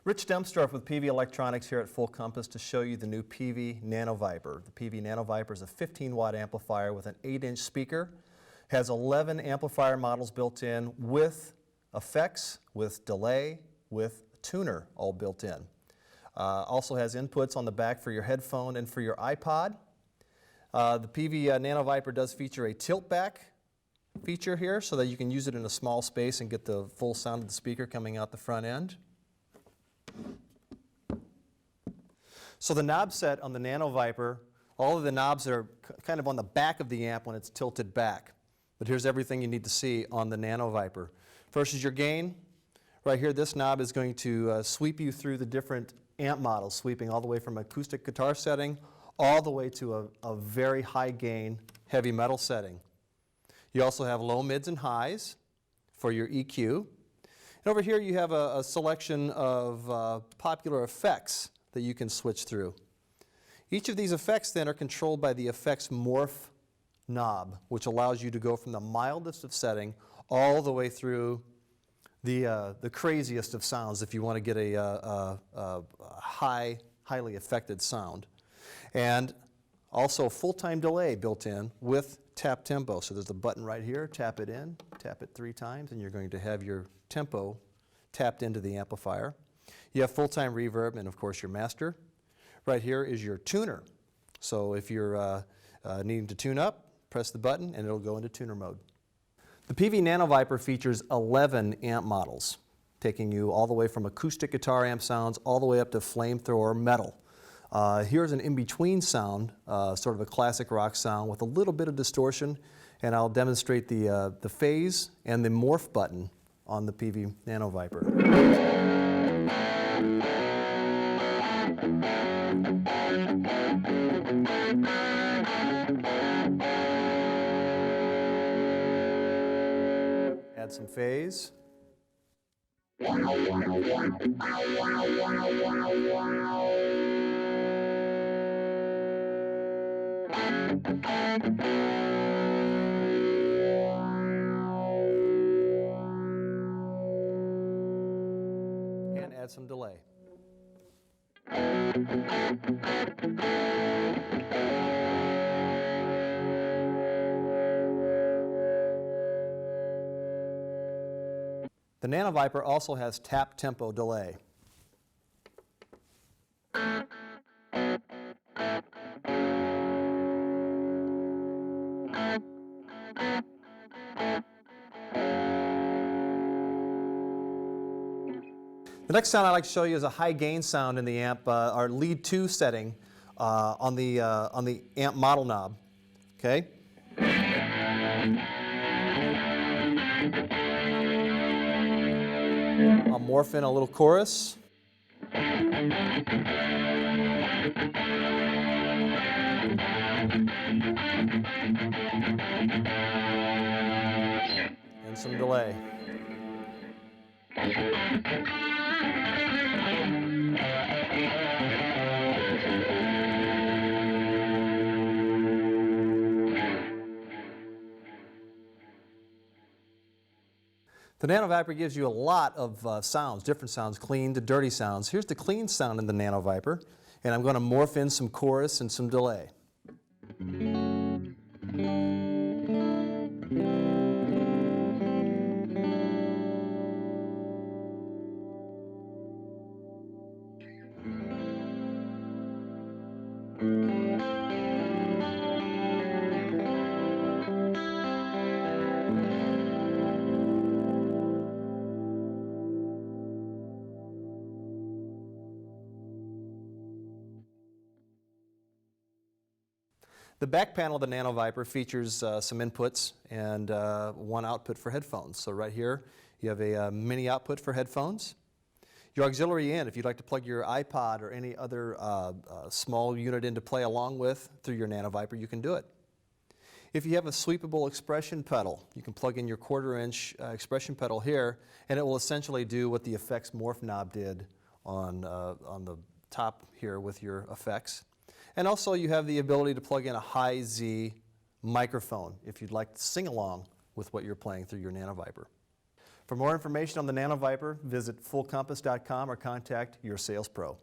Rich Dumstorff with Peavey Electronics here at Full Compass to show you the new Peavey Nano Vypyr. The Peavey Nano Vypyr is a 15-watt amplifier with an 8-inch speaker. Has 11 amplifier models built in with effects, with delay, with tuner all built in. Also has inputs on the back for your headphone and for your iPod. The Peavey Nano Vypyr does feature a tilt back feature here so that you can use it in a small space and get the full sound of the speaker coming out the front end. So the knob set on the Nano Vypyr, all of the knobs are kind of on the back of the amp when it's tilted back. But here's everything you need to see on the Nano Vypyr. First is your gain. Right here, this knob is going to sweep you through the different amp models, sweeping all the way from acoustic guitar setting all the way to a very high gain heavy metal setting. You also have low, mids, and highs for your EQ. And over here you have a selection of popular effects that you can switch through. Each of these effects then are controlled by the effects morph knob, which allows you to go from the mildest of setting all the way through the craziest of sounds if you want to get a highly affected sound. And also full-time delay built in with tap tempo. So there's a button right here, tap it in, tap it 3 times, and you're going to have your tempo tapped into the amplifier. You have full-time reverb and of course your master. Right here is your tuner. So if you're needing to tune up, press the button and it'll go into tuner mode. The Peavey Nano Vypyr features 11 amp models, taking you all the way from acoustic guitar amp sounds all the way up to flamethrower metal. Here's an in-between sound, sort of a classic rock sound with a little bit of distortion, and I'll demonstrate the phase and the morph button on the Peavey Nano Vypyr. Add some phase. And add some delay. The Nano Vypyr also has tap tempo delay. The next sound I'd like to show you is a high gain sound in the amp, our lead 2 setting on the amp model knob. Okay? I'll morph in a little chorus. And some delay. The Nano Vypyr gives you a lot of sounds, different sounds, clean to dirty sounds. Here's the clean sound in the Nano Vypyr, and I'm going to morph in some chorus and some delay. The back panel of the Nano Vypyr features some inputs and one output for headphones. So right here you have a mini output for headphones. Your auxiliary in, if you'd like to plug your iPod or any other small unit in to play along with through your Nano Vypyr, you can do it. If you have a sweepable expression pedal, you can plug in your 1/4-inch expression pedal here, and it will essentially do what the effects morph knob did on the top here with your effects. And also you have the ability to plug in a high Z microphone if you'd like to sing along with what you're playing through your Nano Vypyr. For more information on the Nano Vypyr, visit fullcompass.com or contact your sales pro.